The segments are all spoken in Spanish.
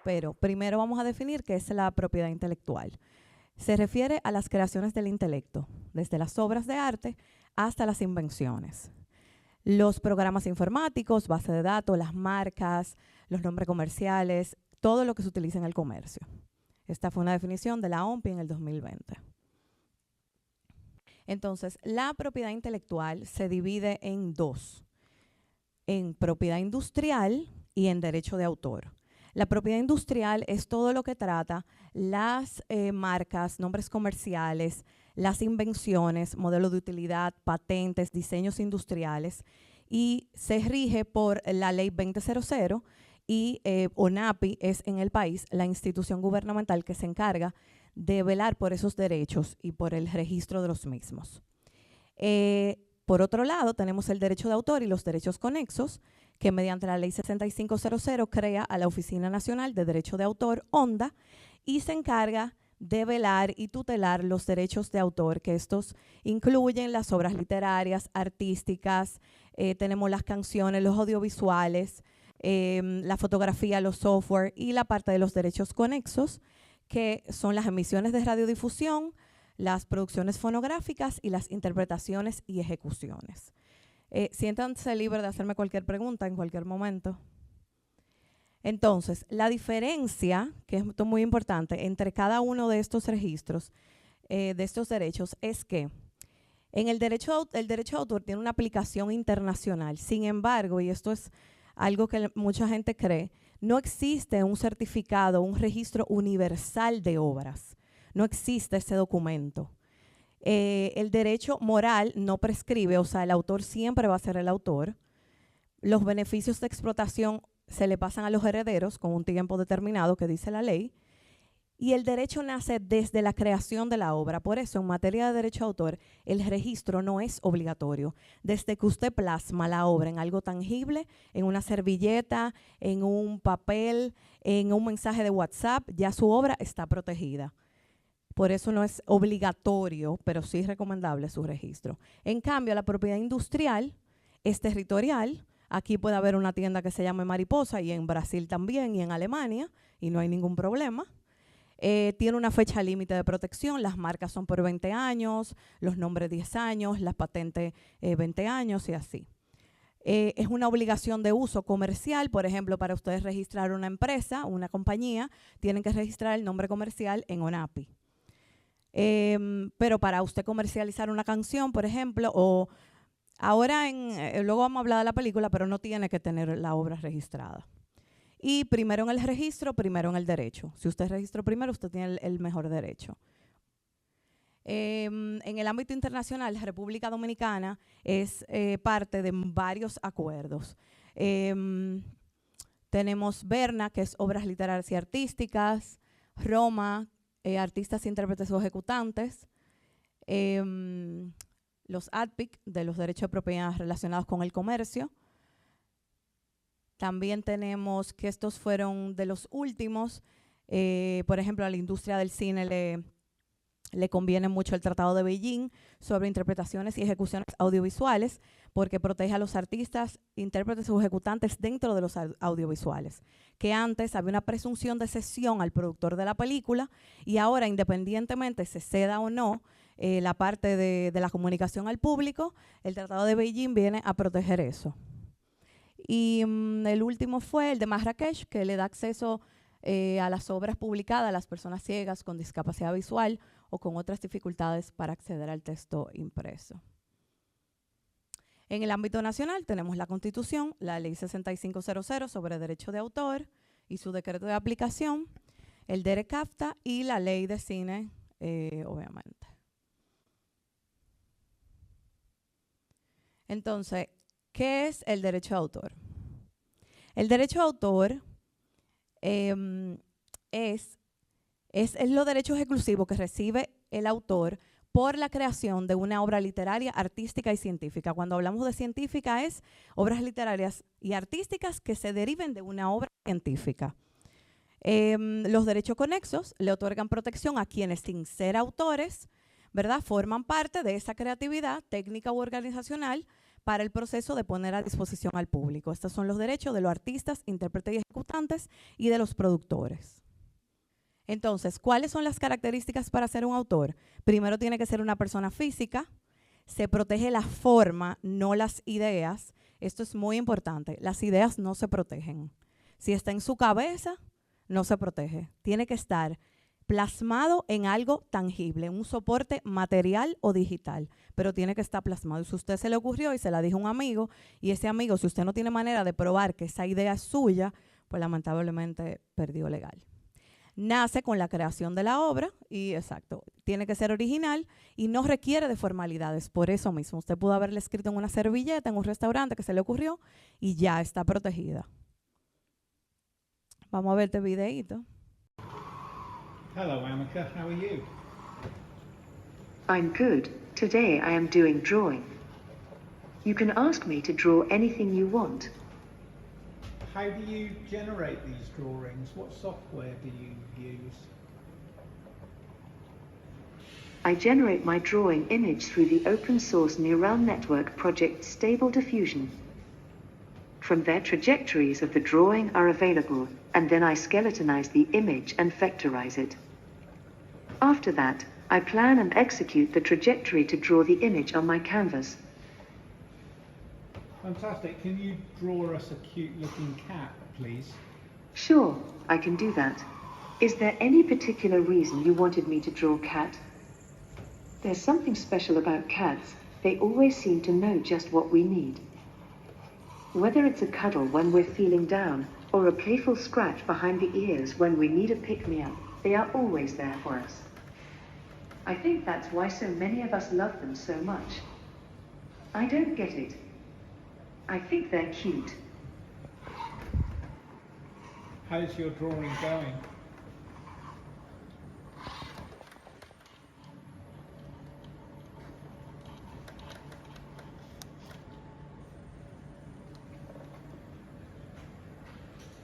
pero primero vamos a definir qué es la propiedad intelectual. Se refiere a las creaciones del intelecto, desde las obras de arte hasta las invenciones. Los programas informáticos, base de datos, las marcas, los nombres comerciales, todo lo que se utiliza en el comercio. Esta fue una definición de la OMPI en el 2020. Entonces, la propiedad intelectual se divide en dos, en propiedad industrial y en derecho de autor. La propiedad industrial es todo lo que trata las marcas, nombres comerciales, las invenciones, modelos de utilidad, patentes, diseños industriales, y se rige por la ley 2000 y ONAPI es en el país la institución gubernamental que se encarga de velar por esos derechos y por el registro de los mismos. Por otro lado, tenemos el derecho de autor y los derechos conexos, que mediante la ley 6500 crea a la Oficina Nacional de Derecho de Autor, ONDA, y se encarga de velar y tutelar los derechos de autor, que estos incluyen las obras literarias, artísticas, tenemos las canciones, los audiovisuales, la fotografía, los software y la parte de los derechos conexos, que son las emisiones de radiodifusión, las producciones fonográficas y las interpretaciones y ejecuciones. Siéntanse libres de hacerme cualquier pregunta en cualquier momento. Entonces, la diferencia, que es muy importante, entre cada uno de estos registros, de estos derechos, es que en el derecho de autor tiene una aplicación internacional. Sin embargo, y esto es algo que mucha gente cree, no existe un certificado, un registro universal de obras. No existe ese documento. El derecho moral no prescribe, o sea, el autor siempre va a ser el autor. Los beneficios de explotación se le pasan a los herederos con un tiempo determinado que dice la ley. Y el derecho nace desde la creación de la obra. Por eso, en materia de derecho de autor, el registro no es obligatorio. Desde que usted plasma la obra en algo tangible, en una servilleta, en un papel, en un mensaje de WhatsApp, ya su obra está protegida. Por eso no es obligatorio, pero sí es recomendable su registro. En cambio, la propiedad industrial es territorial. Aquí puede haber una tienda que se llame Mariposa, y en Brasil también, y en Alemania, y no hay ningún problema. Tiene una fecha límite de protección, las marcas son por 20 años, los nombres 10 años, las patentes 20 años y así. Es una obligación de uso comercial, por ejemplo, para ustedes registrar una empresa, una compañía, tienen que registrar el nombre comercial en ONAPI. Pero para usted comercializar una canción, por ejemplo, o ahora luego vamos a hablar de la película, pero no tiene que tener la obra registrada. Y primero en el registro, primero en el derecho. Si usted registró primero, usted tiene el mejor derecho. En el ámbito internacional, la República Dominicana es parte de varios acuerdos. Tenemos Berna, que es obras literarias y artísticas, Roma, artistas, intérpretes o ejecutantes, los ADPIC, de los derechos de propiedad relacionados con el comercio. También tenemos que estos fueron de los últimos, por ejemplo, a la industria del cine le conviene mucho el Tratado de Beijing sobre interpretaciones y ejecuciones audiovisuales, porque protege a los artistas, intérpretes o ejecutantes dentro de los audiovisuales. Que antes había una presunción de cesión al productor de la película, y ahora, independientemente se ceda o no la parte de la comunicación al público, el Tratado de Beijing viene a proteger eso. Y el último fue el de Marrakech, que le da acceso a las obras publicadas a las personas ciegas con discapacidad visual o con otras dificultades para acceder al texto impreso. En el ámbito nacional tenemos la Constitución, la Ley 6500 sobre Derecho de Autor y su decreto de aplicación, el DERECAFTA y la Ley de Cine, obviamente. Entonces, ¿qué es el derecho de autor? El derecho de autor es los derechos exclusivos que recibe el autor por la creación de una obra literaria, artística y científica. Cuando hablamos de científica, es obras literarias y artísticas que se deriven de una obra científica. Los derechos conexos le otorgan protección a quienes, sin ser autores, ¿verdad?, forman parte de esa creatividad técnica u organizacional para el proceso de poner a disposición al público. Estos son los derechos de los artistas, intérpretes y ejecutantes y de los productores. Entonces, ¿cuáles son las características para ser un autor? Primero tiene que ser una persona física, se protege la forma, no las ideas. Esto es muy importante, las ideas no se protegen. Si está en su cabeza, no se protege. Tiene que estar plasmado en algo tangible, un soporte material o digital, pero tiene que estar plasmado. Y si a usted se le ocurrió y se la dijo a un amigo, y ese amigo, si usted no tiene manera de probar que esa idea es suya, pues lamentablemente perdió legal. Nace con la creación de la obra y, exacto, tiene que ser original y no requiere de formalidades. Por eso mismo, usted pudo haberle escrito en una servilleta en un restaurante que se le ocurrió y ya está protegida. Vamos a ver este videíto. Hello, Amika. How are you? I'm good. Today I am doing drawing. You can ask me to draw anything you want. How do you generate these drawings? What software do you use? I generate my drawing image through the open source neural network project Stable Diffusion. From there, trajectories of the drawing are available, and then I skeletonize the image and vectorize it. After that, I plan and execute the trajectory to draw the image on my canvas. Fantastic. Can you draw us a cute-looking cat, please? Sure, I can do that. Is there any particular reason you wanted me to draw Cat? There's something special about cats. They always seem to know just what we need. Whether it's a cuddle when we're feeling down, or a playful scratch behind the ears when we need a pick-me-up, they are always there for us. I think that's why so many of us love them so much. I don't get it. I think they're cute. How's your drawing going?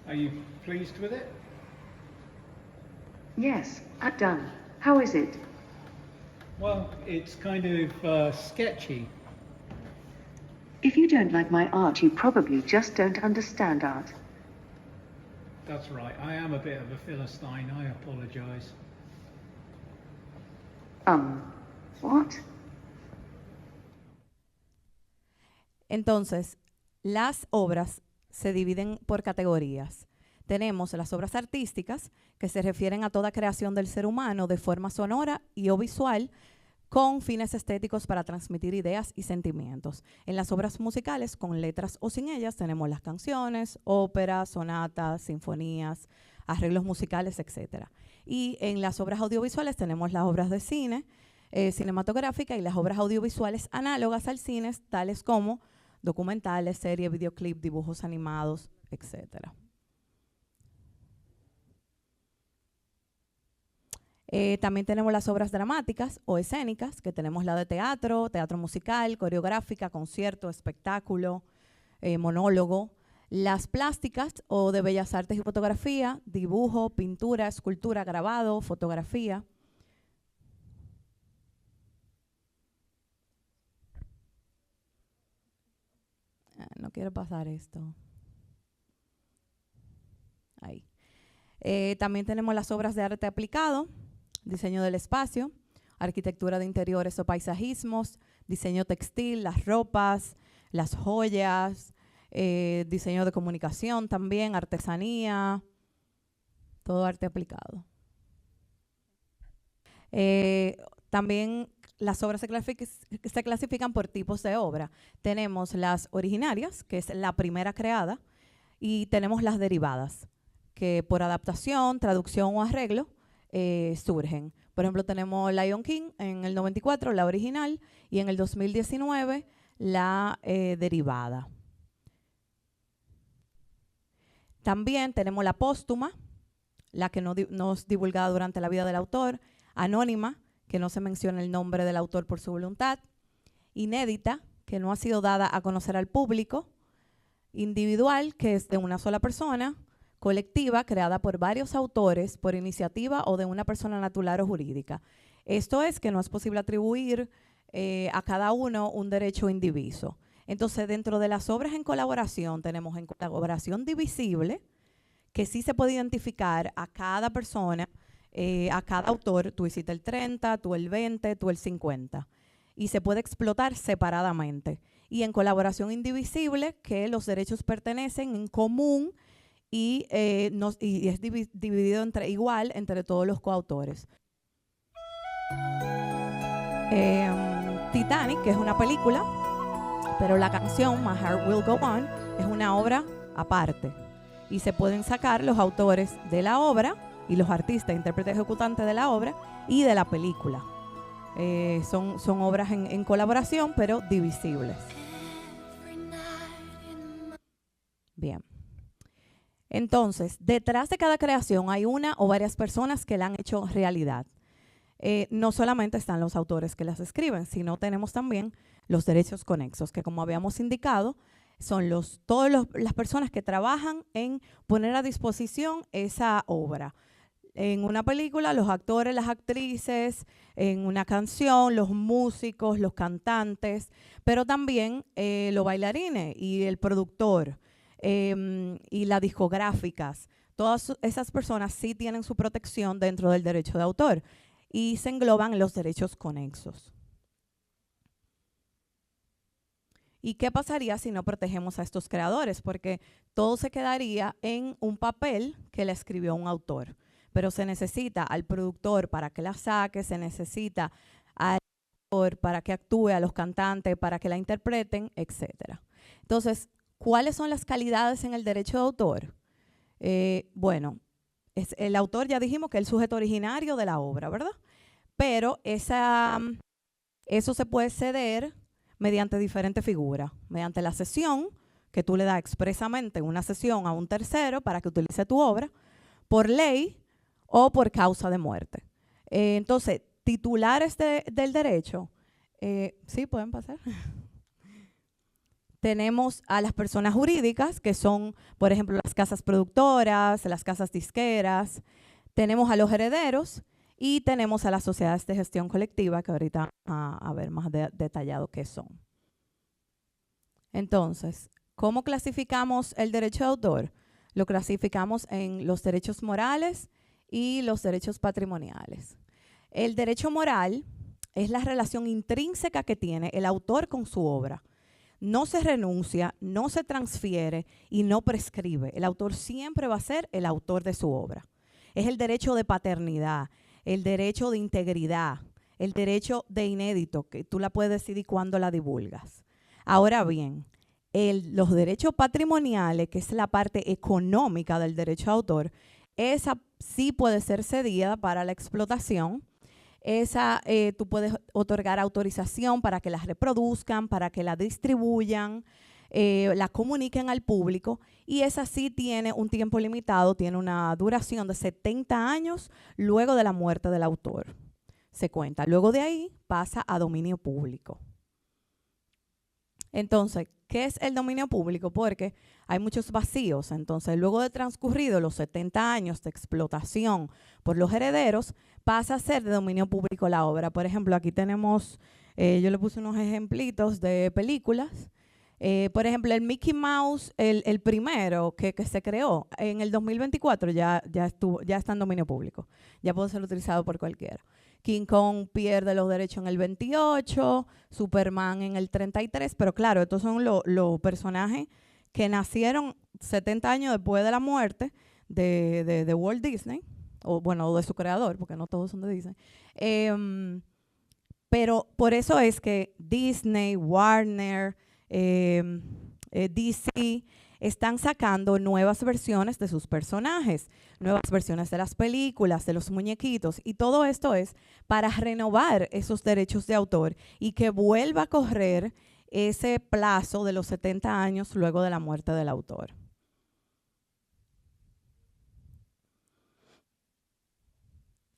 Are you pleased with it? Yes, done. How is it? Well, it's kind of sketchy. If you don't like my art, you probably just don't understand art. That's right. I am a bit of a Philistine. I apologize. What? Entonces, las obras se dividen por categorías. Tenemos las obras artísticas, que se refieren a toda creación del ser humano de forma sonora y o visual, con fines estéticos para transmitir ideas y sentimientos. En las obras musicales, con letras o sin ellas, tenemos las canciones, óperas, sonatas, sinfonías, arreglos musicales, etc. Y en las obras audiovisuales tenemos las obras de cine, cinematográfica, y las obras audiovisuales análogas al cine, tales como documentales, series, videoclip, dibujos animados, etc. También tenemos las obras dramáticas o escénicas, que tenemos la de teatro, teatro musical, coreográfica, concierto, espectáculo, monólogo. Las plásticas o de bellas artes y fotografía, dibujo, pintura, escultura, grabado, fotografía. No quiero pasar esto. Ahí. También tenemos las obras de arte aplicado, diseño del espacio, arquitectura de interiores o paisajismos, diseño textil, las ropas, las joyas, diseño de comunicación también, artesanía, todo arte aplicado. También las obras se clasifican por tipos de obra. Tenemos las originarias, que es la primera creada, y tenemos las derivadas, que por adaptación, traducción o arreglo surgen. Por ejemplo, tenemos Lion King en el 94, la original, y en el 2019, la derivada. También tenemos la póstuma, la que no es divulgada durante la vida del autor, anónima, que no se menciona el nombre del autor por su voluntad, inédita, que no ha sido dada a conocer al público, individual, que es de una sola persona, colectiva, creada por varios autores, por iniciativa o de una persona natural o jurídica. Esto es que no es posible atribuir a cada uno un derecho indiviso. Entonces, dentro de las obras en colaboración, tenemos en colaboración divisible, que sí se puede identificar a cada persona, a cada autor. Tú hiciste el 30, tú el 20, tú el 50. Y se puede explotar separadamente. Y en colaboración indivisible, que los derechos pertenecen en común y es dividido igual entre todos los coautores. Titanic, que es una película, pero la canción My Heart Will Go On es una obra aparte. Y se pueden sacar los autores de la obra y los artistas, intérpretes ejecutantes de la obra y de la película. Son obras en colaboración, pero divisibles. Bien. Entonces, detrás de cada creación hay una o varias personas que la han hecho realidad. No solamente están los autores que las escriben, sino tenemos también los derechos conexos, que como habíamos indicado, son todas las personas que trabajan en poner a disposición esa obra. En una película, los actores, las actrices; en una canción, los músicos, los cantantes, pero también los bailarines y el productor y las discográficas. Todas esas personas sí tienen su protección dentro del derecho de autor y se engloban en los derechos conexos. ¿Y qué pasaría si no protegemos a estos creadores? Porque todo se quedaría en un papel que le escribió un autor. Pero se necesita al productor para que la saque, se necesita al actor para que actúe, a los cantantes para que la interpreten, etc. Entonces, ¿cuáles son las calidades en el derecho de autor? Bueno, el autor, ya dijimos que es el sujeto originario de la obra, ¿verdad? Pero eso se puede ceder mediante diferentes figuras, mediante la cesión, que tú le das expresamente una cesión a un tercero para que utilice tu obra, por ley o por causa de muerte. Entonces, titulares del derecho, sí, pueden pasar. Tenemos a las personas jurídicas, que son, por ejemplo, las casas productoras, las casas disqueras. Tenemos a los herederos y tenemos a las sociedades de gestión colectiva, que ahorita a ver más detallado qué son. Entonces, ¿cómo clasificamos el derecho de autor? Lo clasificamos en los derechos morales y los derechos patrimoniales. El derecho moral es la relación intrínseca que tiene el autor con su obra. No se renuncia, no se transfiere y no prescribe. El autor siempre va a ser el autor de su obra. Es el derecho de paternidad, el derecho de integridad, el derecho de inédito, que tú la puedes decidir cuándo la divulgas. Ahora bien, los derechos patrimoniales, que es la parte económica del derecho de autor, esa sí puede ser cedida para la explotación. Esa tú puedes otorgar autorización para que la reproduzcan, para que la distribuyan, la comuniquen al público, y esa sí tiene un tiempo limitado, tiene una duración de 70 años luego de la muerte del autor. Se cuenta. Luego de ahí pasa a dominio público. Entonces, ¿qué es el dominio público? Porque hay muchos vacíos. Entonces, luego de transcurrido los 70 años de explotación por los herederos, pasa a ser de dominio público la obra. Por ejemplo, aquí tenemos, yo le puse unos ejemplitos de películas. Por ejemplo, el Mickey Mouse, el primero que se creó en el 2024 ya está en dominio público. Ya puede ser utilizado por cualquiera. King Kong pierde los derechos en el 28, Superman en el 33, pero claro, estos son los personajes que nacieron 70 años después de la muerte de Walt Disney, o bueno, de su creador, porque no todos son de Disney. Pero por eso es que Disney, Warner, DC están sacando nuevas versiones de sus personajes, nuevas versiones de las películas, de los muñequitos, y todo esto es para renovar esos derechos de autor y que vuelva a correr ese plazo de los 70 años luego de la muerte del autor.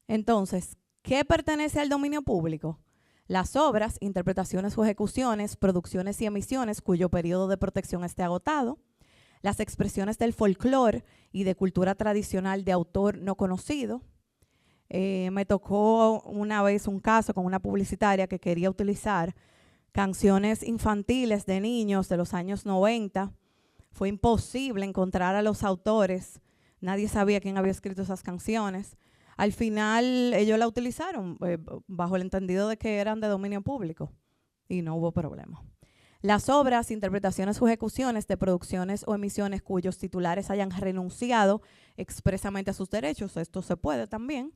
Entonces, ¿qué pertenece al dominio público? Las obras, interpretaciones o ejecuciones, producciones y emisiones cuyo periodo de protección esté agotado, las expresiones del folclore y de cultura tradicional de autor no conocido. Me tocó una vez un caso con una publicitaria que quería utilizar canciones infantiles de niños de los años 90. Fue imposible encontrar a los autores. Nadie sabía quién había escrito esas canciones. Al final ellos la utilizaron bajo el entendido de que eran de dominio público y no hubo problema. Las obras, interpretaciones o ejecuciones de producciones o emisiones cuyos titulares hayan renunciado expresamente a sus derechos, esto se puede también.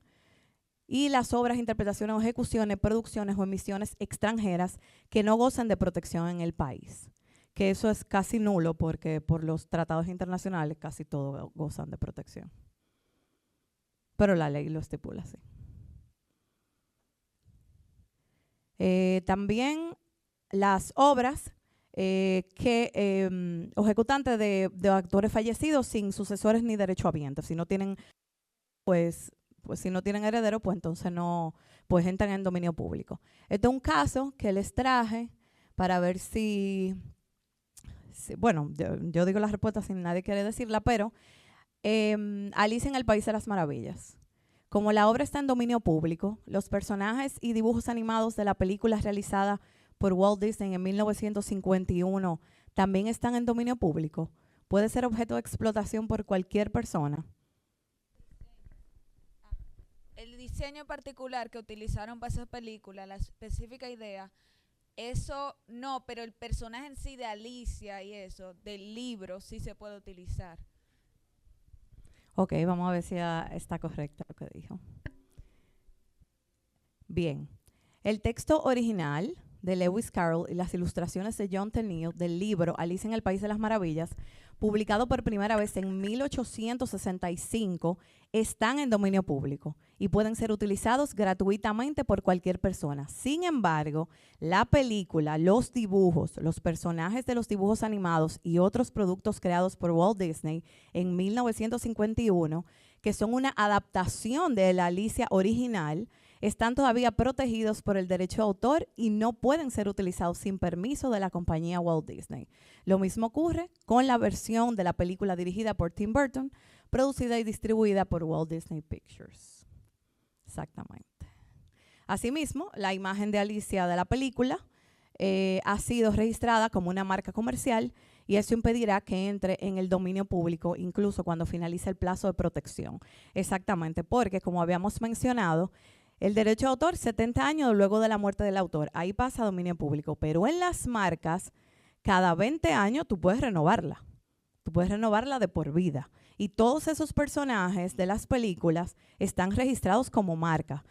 Y las obras, interpretaciones o ejecuciones, producciones o emisiones extranjeras que no gozan de protección en el país. Que eso es casi nulo porque por los tratados internacionales casi todos gozan de protección. Pero la ley lo estipula así. También las obras o ejecutantes de actores fallecidos sin sucesores ni derechohabientes. Si no tienen, pues si no tienen heredero, pues entonces no, pues entran en dominio público. Este es un caso que les traje para ver si bueno, yo digo la respuesta sin nadie quiere decirla, pero Alicia en el País de las Maravillas. Como la obra está en dominio público, los personajes y dibujos animados de la película realizada por Walt Disney en 1951 también están en dominio público. Puede ser objeto de explotación por cualquier persona. El diseño particular que utilizaron para esa película, la específica idea, eso no, pero el personaje en sí de Alicia y eso, del libro, sí se puede utilizar. Ok, vamos a ver si está correcto lo que dijo. Bien, el texto original de Lewis Carroll y las ilustraciones de John Tenniel del libro Alicia en el País de las Maravillas, publicado por primera vez en 1865, están en dominio público y pueden ser utilizados gratuitamente por cualquier persona. Sin embargo, la película, los dibujos, los personajes de los dibujos animados y otros productos creados por Walt Disney en 1951, que son una adaptación de la Alicia original, están todavía protegidos por el derecho de autor y no pueden ser utilizados sin permiso de la compañía Walt Disney. Lo mismo ocurre con la versión de la película dirigida por Tim Burton, producida y distribuida por Walt Disney Pictures. Exactamente. Asimismo, la imagen de Alicia de la película ha sido registrada como una marca comercial y eso impedirá que entre en el dominio público incluso cuando finalice el plazo de protección. Exactamente, porque como habíamos mencionado, el derecho de autor, 70 años luego de la muerte del autor. Ahí pasa a dominio público. Pero en las marcas, cada 20 años tú puedes renovarla. Tú puedes renovarla de por vida. Y todos esos personajes de las películas están registrados como marca.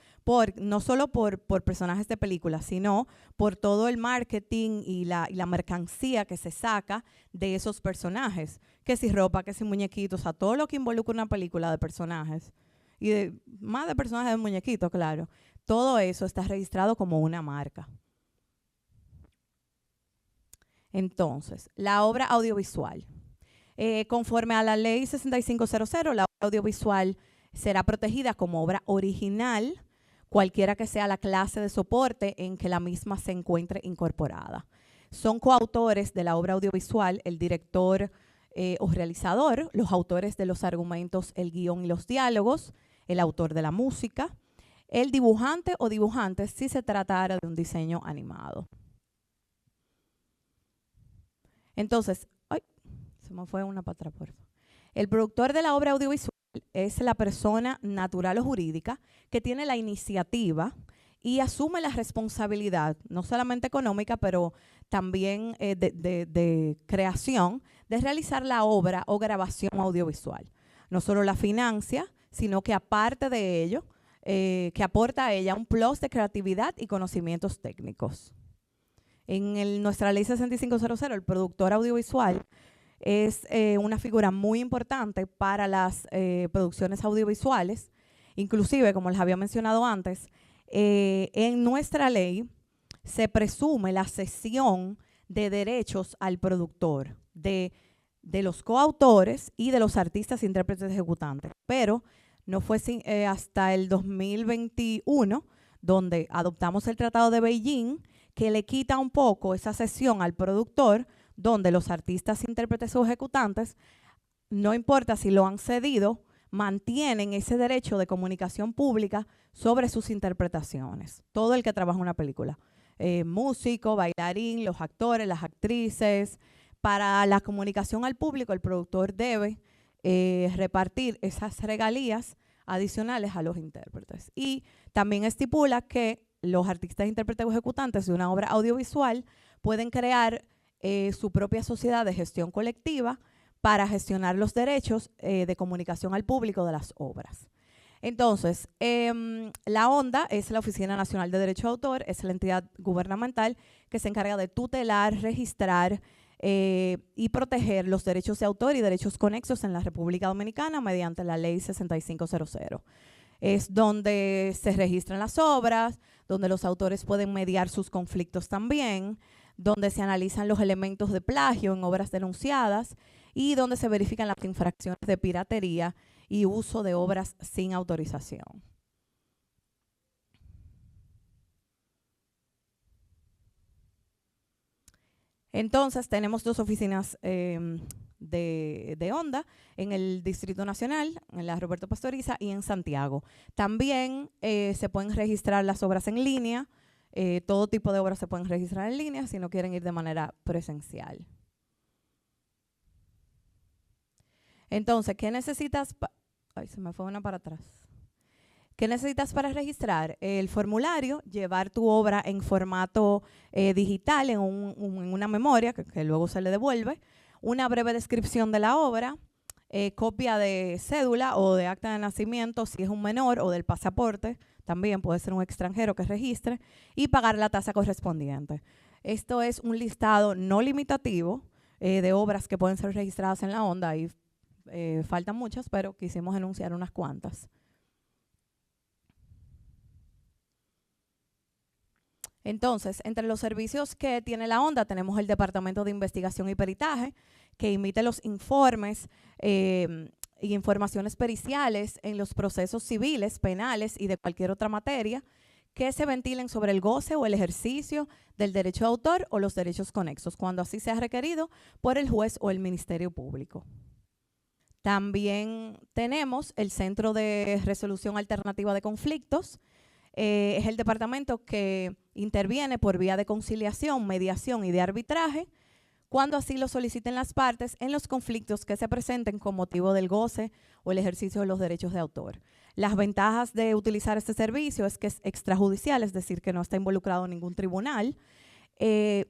No solo por personajes de películas, sino por todo el marketing y la mercancía que se saca de esos personajes. Que si ropa, que si muñequitos, o sea, todo lo que involucra una película de personajes. Y más de personajes de muñequitos, claro. Todo eso está registrado como una marca. Entonces, la obra audiovisual. Conforme a la ley 6500, la obra audiovisual será protegida como obra original, cualquiera que sea la clase de soporte en que la misma se encuentre incorporada. Son coautores de la obra audiovisual el director o realizador, los autores de los argumentos, el guión y los diálogos, el autor de la música, el dibujante o dibujantes si se tratara de un diseño animado. Entonces, se me fue una para atrás, por favor. El productor de la obra audiovisual es la persona natural o jurídica que tiene la iniciativa y asume la responsabilidad, no solamente económica, pero también de creación, de realizar la obra o grabación audiovisual. No solo la financia, sino que aparte de ello, que aporta a ella un plus de creatividad y conocimientos técnicos. En nuestra ley 6500, el productor audiovisual es una figura muy importante para las producciones audiovisuales. Inclusive, como les había mencionado antes, en nuestra ley se presume la cesión de derechos al productor de los coautores y de los artistas, intérpretes, ejecutantes. Pero no fue hasta el 2021 donde adoptamos el Tratado de Beijing que le quita un poco esa cesión al productor, donde los artistas, intérpretes o ejecutantes, no importa si lo han cedido, mantienen ese derecho de comunicación pública sobre sus interpretaciones. Todo el que trabaja en una película. músico, bailarín, los actores, las actrices. Para la comunicación al público, el productor debe repartir esas regalías adicionales a los intérpretes. Y también estipula que los artistas, intérpretes o ejecutantes de una obra audiovisual pueden crear su propia sociedad de gestión colectiva para gestionar los derechos de comunicación al público de las obras. Entonces, la ONDA es la Oficina Nacional de Derecho de Autor, es la entidad gubernamental que se encarga de tutelar, registrar y proteger los derechos de autor y derechos conexos en la República Dominicana mediante la Ley 6500. Es donde se registran las obras, donde los autores pueden mediar sus conflictos también, donde se analizan los elementos de plagio en obras denunciadas y donde se verifican las infracciones de piratería y uso de obras sin autorización. Entonces, tenemos dos oficinas de ONDA en el Distrito Nacional, en la Roberto Pastoriza y en Santiago. También se pueden registrar las obras en línea. Todo tipo de obras se pueden registrar en línea si no quieren ir de manera presencial. Entonces, ¿qué necesitas? Ay, se me fue una para atrás. ¿Qué necesitas para registrar? El formulario, llevar tu obra en formato digital, en una memoria que luego se le devuelve, una breve descripción de la obra, copia de cédula o de acta de nacimiento si es un menor o del pasaporte, también puede ser un extranjero que registre, y pagar la tasa correspondiente. Esto es un listado no limitativo de obras que pueden ser registradas en la ONDA. Ahí faltan muchas, pero quisimos enunciar unas cuantas. Entonces, entre los servicios que tiene la ONDA tenemos el Departamento de Investigación y Peritaje, que emite los informes y informaciones periciales en los procesos civiles, penales y de cualquier otra materia que se ventilen sobre el goce o el ejercicio del derecho de autor o los derechos conexos, cuando así sea requerido por el juez o el Ministerio Público. También tenemos el Centro de Resolución Alternativa de Conflictos. Es el departamento que interviene por vía de conciliación, mediación y de arbitraje cuando así lo soliciten las partes en los conflictos que se presenten con motivo del goce o el ejercicio de los derechos de autor. Las ventajas de utilizar este servicio es que es extrajudicial, es decir, que no está involucrado ningún tribunal,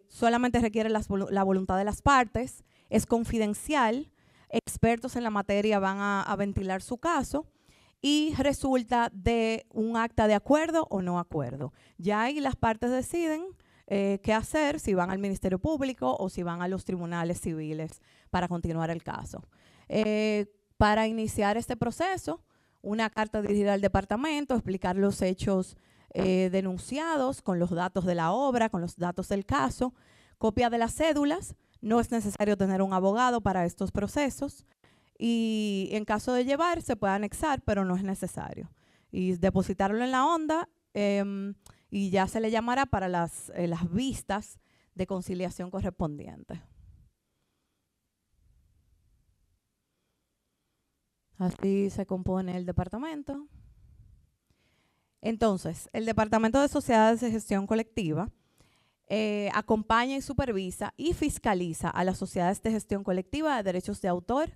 solamente requiere la voluntad de las partes, es confidencial, expertos en la materia van a ventilar su caso, y resulta de un acta de acuerdo o no acuerdo. Ya ahí las partes deciden qué hacer, si van al Ministerio Público o si van a los tribunales civiles para continuar el caso. Para iniciar este proceso, una carta dirigida al departamento, explicar los hechos denunciados con los datos de la obra, con los datos del caso, copia de las cédulas. No es necesario tener un abogado para estos procesos. Y en caso de llevar, se puede anexar, pero no es necesario. Y depositarlo en la ONDA y ya se le llamará para las vistas de conciliación correspondientes. Así se compone el departamento. Entonces, el Departamento de Sociedades de Gestión Colectiva acompaña y supervisa y fiscaliza a las sociedades de gestión colectiva de derechos de autor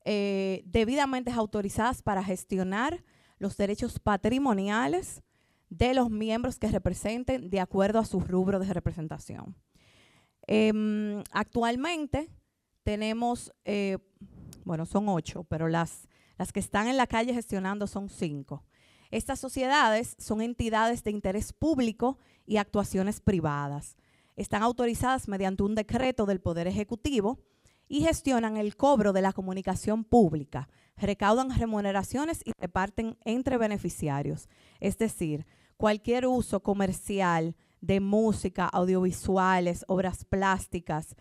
debidamente autorizadas para gestionar los derechos patrimoniales de los miembros que representen de acuerdo a su rubro de representación. Actualmente tenemos, bueno, son 8, pero las que están en la calle gestionando son 5. Estas sociedades son entidades de interés público y actuaciones privadas. Están autorizadas mediante un decreto del Poder Ejecutivo y gestionan el cobro de la comunicación pública, recaudan remuneraciones y reparten entre beneficiarios. Es decir, cualquier uso comercial de música, audiovisuales, obras plásticas,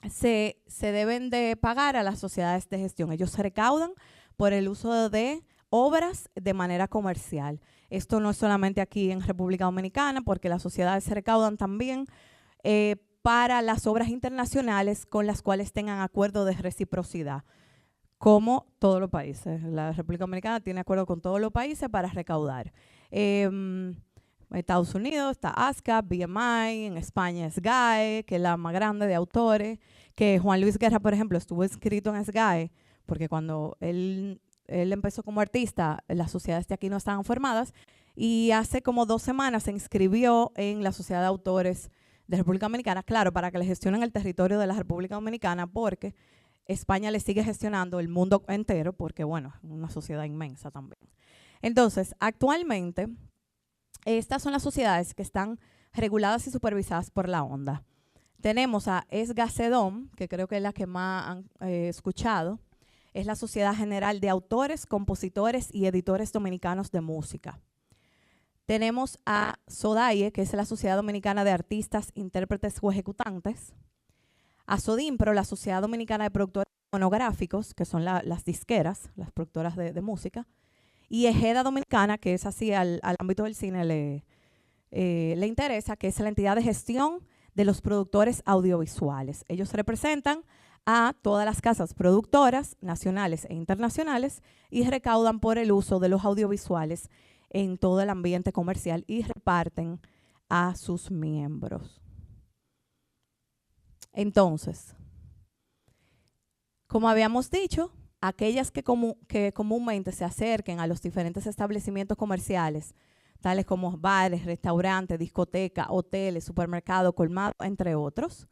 se deben de pagar a las sociedades de gestión. Ellos recaudan por el uso de obras de manera comercial. Esto no es solamente aquí en República Dominicana, porque las sociedades se recaudan también para las obras internacionales con las cuales tengan acuerdo de reciprocidad, como todos los países. La República Dominicana tiene acuerdo con todos los países para recaudar. en Estados Unidos está ASCAP, BMI, en España es SGAE, que es la más grande de autores, que Juan Luis Guerra, por ejemplo, estuvo inscrito en SGAE, porque cuando él empezó como artista, las sociedades de aquí no estaban formadas, y hace como 2 semanas se inscribió en la Sociedad de Autores de República Dominicana, claro, para que le gestionen el territorio de la República Dominicana, porque España le sigue gestionando el mundo entero, porque bueno, es una sociedad inmensa también. Entonces, actualmente, estas son las sociedades que están reguladas y supervisadas por la ONDA. Tenemos a ESGACEDOM, que creo que es la que más han escuchado. Es la Sociedad General de Autores, Compositores y Editores Dominicanos de Música. Tenemos a SODAIE, que es la Sociedad Dominicana de Artistas, Intérpretes o Ejecutantes. A SODIMPRO, la Sociedad Dominicana de Productores Fonográficos, que son las disqueras, las productoras de música. Y EJEDA Dominicana, que es así al ámbito del cine le interesa, que es la entidad de gestión de los productores audiovisuales. Ellos representan a todas las casas productoras nacionales e internacionales y recaudan por el uso de los audiovisuales en todo el ambiente comercial y reparten a sus miembros. Entonces, como habíamos dicho, aquellas que comúnmente se acerquen a los diferentes establecimientos comerciales, tales como bares, restaurantes, discotecas, hoteles, supermercados, colmados, entre otros,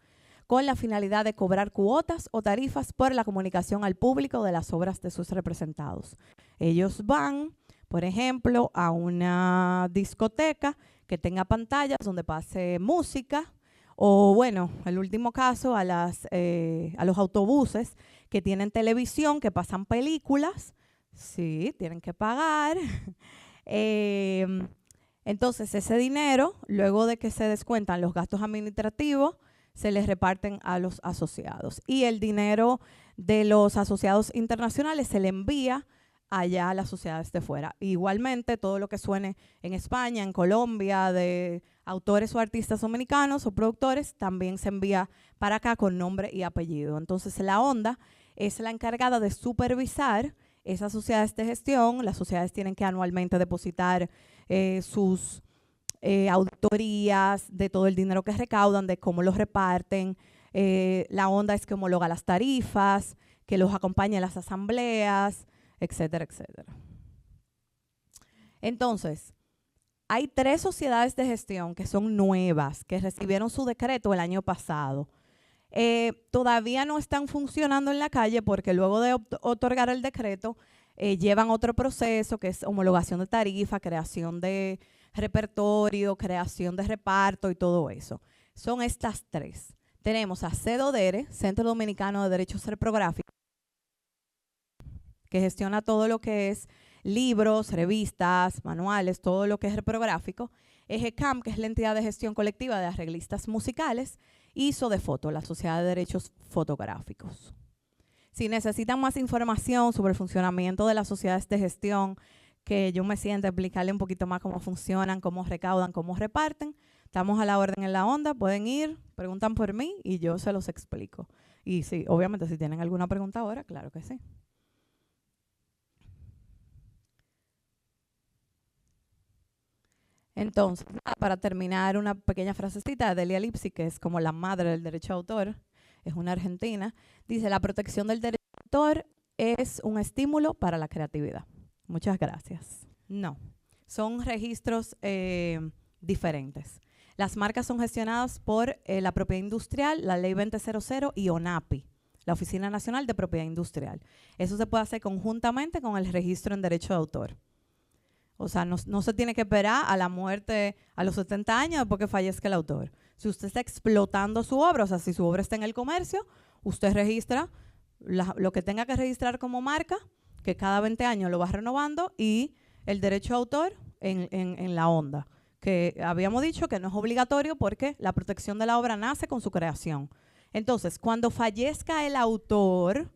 con la finalidad de cobrar cuotas o tarifas por la comunicación al público de las obras de sus representados. Ellos van, por ejemplo, a una discoteca que tenga pantallas donde pase música, o bueno, el último caso, a los autobuses que tienen televisión, que pasan películas. Sí, tienen que pagar. Entonces, ese dinero, luego de que se descuentan los gastos administrativos, se les reparten a los asociados. Y el dinero de los asociados internacionales se le envía allá a las sociedades de fuera. Igualmente, todo lo que suene en España, en Colombia, de autores o artistas dominicanos o productores, también se envía para acá con nombre y apellido. Entonces, la ONDA es la encargada de supervisar esas sociedades de gestión. Las sociedades tienen que anualmente depositar sus auditorías de todo el dinero que recaudan, de cómo los reparten. La ONDA es que homologa las tarifas, que los acompaña en las asambleas, etcétera, etcétera. Entonces, hay 3 sociedades de gestión que son nuevas, que recibieron su decreto el año pasado. Todavía no están funcionando en la calle porque luego de otorgar el decreto, llevan otro proceso que es homologación de tarifa, creación de repertorio, creación de reparto y todo eso. Son estas 3. Tenemos a CEDODERE, Centro Dominicano de Derechos Reprográficos, que gestiona todo lo que es libros, revistas, manuales, todo lo que es reprográfico. EGECAM, que es la entidad de gestión colectiva de arreglistas musicales, y SODEFOTO, la Sociedad de Derechos Fotográficos. Si necesitan más información sobre el funcionamiento de las sociedades de gestión, que yo me siento a explicarle un poquito más cómo funcionan, cómo recaudan, cómo reparten, estamos a la orden en la ONDA, pueden ir, preguntan por mí y yo se los explico. Y sí, obviamente si tienen alguna pregunta ahora, claro que sí. Entonces, para terminar, una pequeña frasecita de Delia Lipsy, que es como la madre del derecho de autor, es una argentina, dice: la protección del derecho de autor es un estímulo para la creatividad. Muchas gracias. No, son registros diferentes. Las marcas son gestionadas por la propiedad industrial, la ley 2000 y ONAPI, la Oficina Nacional de Propiedad Industrial. Eso se puede hacer conjuntamente con el registro en derecho de autor. O sea, no se tiene que esperar a la muerte a los 70 años después que fallezca el autor. Si usted está explotando su obra, o sea, si su obra está en el comercio, usted registra lo que tenga que registrar como marca, que cada 20 años lo va renovando, y el derecho de autor en la ONDA, que habíamos dicho que no es obligatorio porque la protección de la obra nace con su creación. Entonces, cuando fallezca el autor,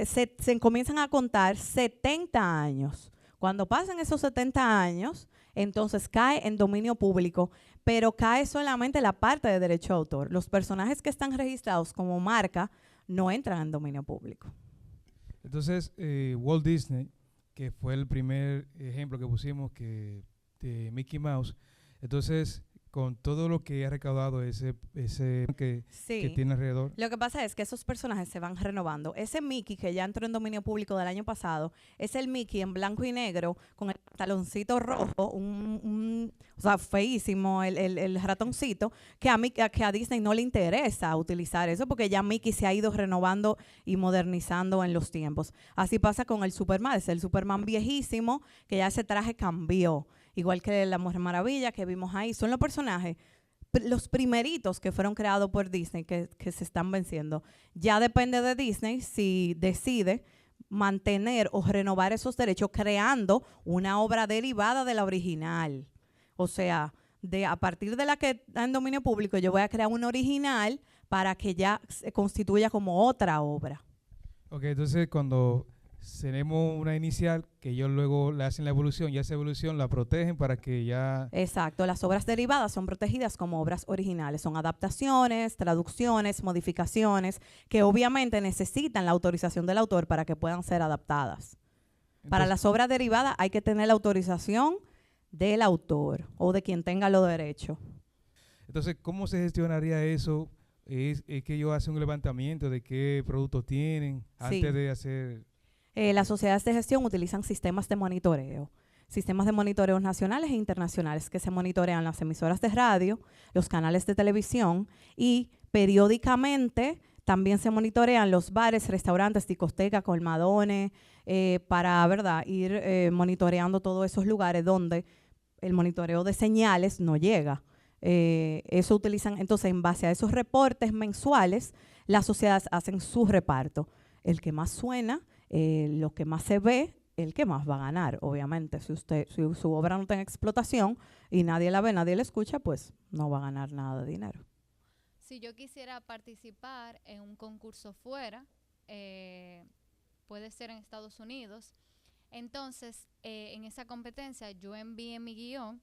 se comienzan a contar 70 años. Cuando pasen esos 70 años, entonces cae en dominio público, pero cae solamente la parte de derecho de autor. Los personajes que están registrados como marca no entran en dominio público. Entonces, Walt Disney, que fue el primer ejemplo que pusimos, que de Mickey Mouse. Entonces, con todo lo que ha recaudado ese que Sí. tiene alrededor. Lo que pasa es que esos personajes se van renovando. Ese Mickey que ya entró en dominio público del año pasado, es el Mickey en blanco y negro con el taloncito rojo, o sea, feísimo el ratoncito, que a Disney no le interesa utilizar eso porque ya Mickey se ha ido renovando y modernizando en los tiempos. Así pasa con el Superman, es el Superman viejísimo que ya ese traje cambió. Igual que la Mujer Maravilla que vimos ahí, son los personajes, los primeritos que fueron creados por Disney que se están venciendo. Ya depende de Disney si decide mantener o renovar esos derechos creando una obra derivada de la original. O sea, a partir de la que está en dominio público, yo voy a crear una original para que ya se constituya como otra obra. Ok, entonces cuando tenemos una inicial que ellos luego le hacen la evolución y esa evolución la protegen para que ya... Exacto, las obras derivadas son protegidas como obras originales, son adaptaciones, traducciones, modificaciones, que obviamente necesitan la autorización del autor para que puedan ser adaptadas. Para Entonces, las obras derivadas hay que tener la autorización del autor o de quien tenga los derechos. entonces, ¿cómo se gestionaría eso? Es que ellos hacen un levantamiento de qué productos tienen Sí. antes de hacer... Las sociedades de gestión utilizan sistemas de monitoreo nacionales e internacionales que se monitorean las emisoras de radio, los canales de televisión y periódicamente también se monitorean los bares, restaurantes, discotecas, colmadones, para, ¿verdad?, ir monitoreando todos esos lugares donde el monitoreo de señales no llega. Eso utilizan, entonces, en base a esos reportes mensuales, las sociedades hacen su reparto. El que más suena, lo que más se ve, el que más va a ganar. Obviamente, si su obra no está en explotación y nadie la ve, nadie la escucha, pues no va a ganar nada de dinero. Si yo quisiera participar en un concurso fuera, puede ser en Estados Unidos, entonces en esa competencia yo envié mi guión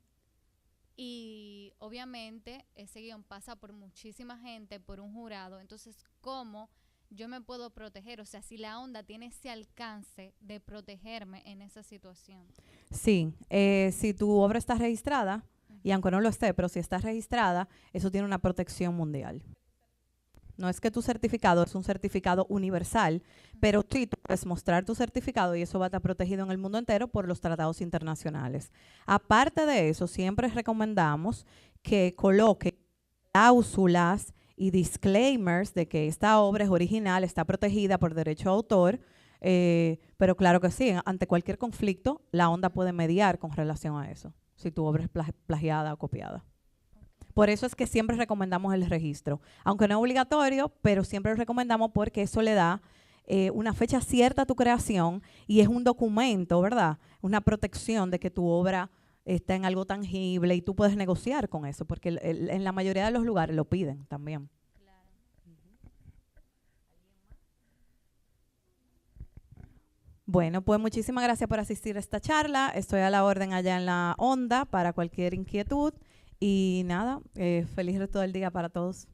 y obviamente ese guión pasa por muchísima gente, por un jurado, entonces ¿cómo yo me puedo proteger? O sea, si la onda tiene ese alcance de protegerme en esa situación. Sí, si tu obra está registrada, y aunque no lo esté, pero si está registrada, eso tiene una protección mundial. No es que tu certificado es un certificado universal, pero sí tú puedes mostrar tu certificado y eso va a estar protegido en el mundo entero por los tratados internacionales. Aparte de eso, siempre recomendamos que coloque cláusulas y disclaimers de que esta obra es original, está protegida por derecho de autor, pero claro que sí, ante cualquier conflicto, la onda puede mediar con relación a eso, si tu obra es plagiada o copiada. Por eso es que siempre recomendamos el registro, aunque no es obligatorio, pero siempre lo recomendamos porque eso le da una fecha cierta a tu creación y es un documento, ¿verdad? Una protección de que tu obra está en algo tangible y tú puedes negociar con eso, porque en la mayoría de los lugares lo piden también. Claro. Bueno, pues muchísimas gracias por asistir a esta charla. Estoy a la orden allá en la onda para cualquier inquietud. Y nada, feliz resto del día para todos.